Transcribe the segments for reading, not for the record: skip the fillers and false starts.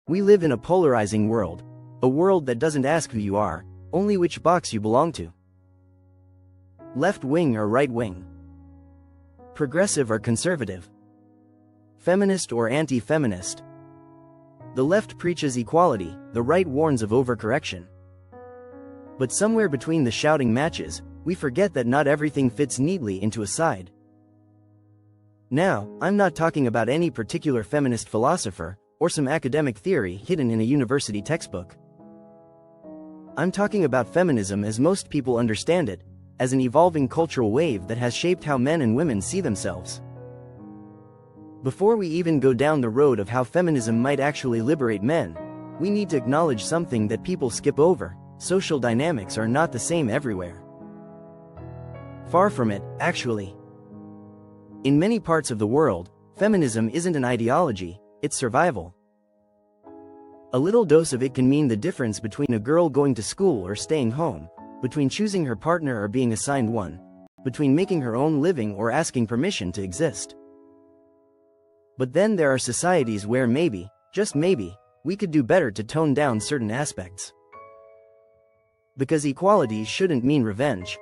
We live in a polarizing world, a world that doesn't ask who you are, only which box you belong to. Left wing or right wing? Progressive or conservative? Feminist or anti-feminist? The left preaches equality, the right warns of overcorrection. But somewhere between the shouting matches, we forget that not everything fits neatly into a side. Now, I'm not talking about any particular feminist philosopher, or some academic theory hidden in a university textbook. I'm talking about feminism as most people understand it, as an evolving cultural wave that has shaped how men and women see themselves. Before we even go down the road of how feminism might actually liberate men, we need to acknowledge something that people skip over: social dynamics are not the same everywhere. Far from it, actually. In many parts of the world, feminism isn't an ideology, it's survival. A little dose of it can mean the difference between a girl going to school or staying home, between choosing her partner or being assigned one, between making her own living or asking permission to exist. But then there are societies where maybe, just maybe, we could do better to tone down certain aspects. Because equality shouldn't mean revenge.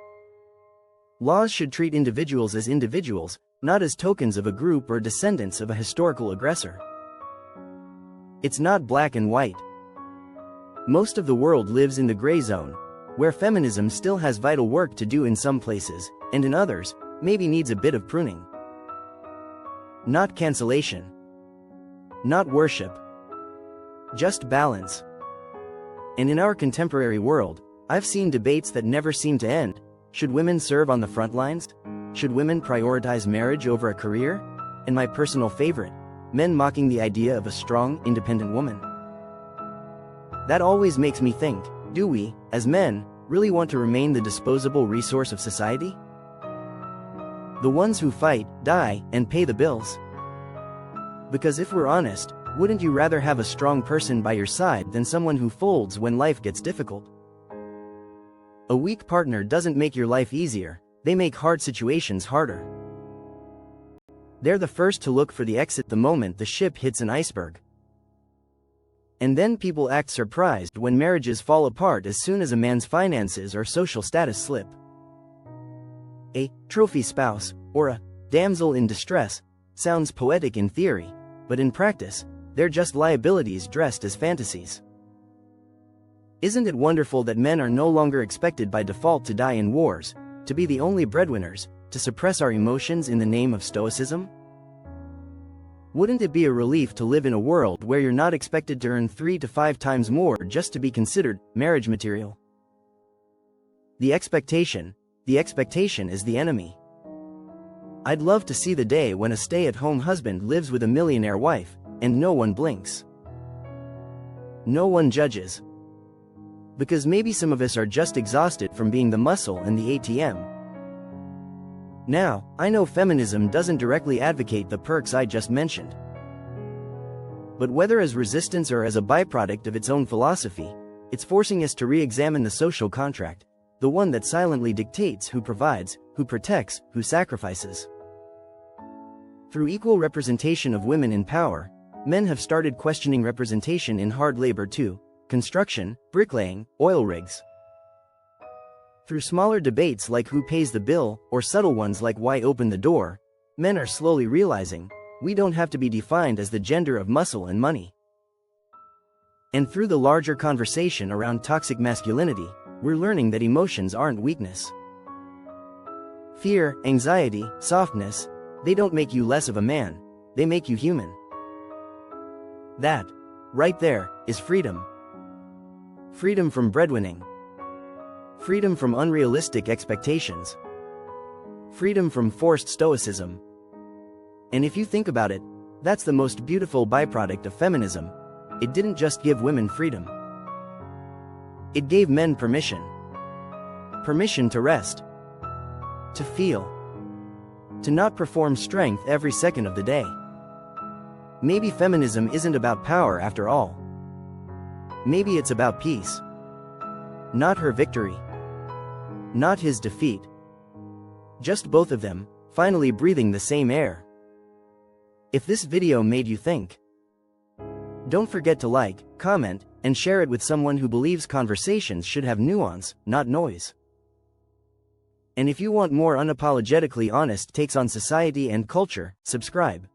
Laws should treat individuals as individuals, not as tokens of a group or descendants of a historical aggressor. It's not black and white. Most of the world lives in the gray zone, where feminism still has vital work to do in some places, and in others, maybe needs a bit of pruning. Not cancellation. Not worship. Just balance. And in our contemporary world, I've seen debates that never seem to end. Should women serve on the front lines? Should women prioritize marriage over a career? And my personal favorite, men mocking the idea of a strong, independent woman. That always makes me think, do we, as men, really want to remain the disposable resource of society? The ones who fight, die, and pay the bills? Because if we're honest, wouldn't you rather have a strong person by your side than someone who folds when life gets difficult? A weak partner doesn't make your life easier, they make hard situations harder. They're the first to look for the exit the moment the ship hits an iceberg. And then people act surprised when marriages fall apart as soon as a man's finances or social status slip. A trophy spouse, or a damsel in distress, sounds poetic in theory, but in practice, they're just liabilities dressed as fantasies. Isn't it wonderful that men are no longer expected by default to die in wars, to be the only breadwinners, to suppress our emotions in the name of stoicism? Wouldn't it be a relief to live in a world where you're not expected to earn 3 to 5 times more just to be considered marriage material? The expectation is the enemy. I'd love to see the day when a stay-at-home husband lives with a millionaire wife, and no one blinks. No one judges. Because maybe some of us are just exhausted from being the muscle and the ATM. Now, I know feminism doesn't directly advocate the perks I just mentioned. But whether as resistance or as a byproduct of its own philosophy, it's forcing us to re-examine the social contract, the one that silently dictates who provides, who protects, who sacrifices. Through equal representation of women in power, men have started questioning representation in hard labor too: construction, bricklaying, oil rigs. Through smaller debates like who pays the bill, or subtle ones like why open the door, men are slowly realizing, we don't have to be defined as the gender of muscle and money. And through the larger conversation around toxic masculinity, we're learning that emotions aren't weakness. Fear, anxiety, softness, they don't make you less of a man, they make you human. That, right there, is freedom. Freedom from breadwinning. Freedom from unrealistic expectations. Freedom from forced stoicism. And if you think about it, that's the most beautiful byproduct of feminism. It didn't just give women freedom. It gave men permission. Permission to rest. To feel. To not perform strength every second of the day. Maybe feminism isn't about power after all. Maybe it's about peace. Not her victory. Not his defeat. Just both of them, finally breathing the same air. If this video made you think, Don't forget to like, comment, and share it with someone who believes conversations should have nuance, not noise. And if you want more unapologetically honest takes on society and culture, subscribe.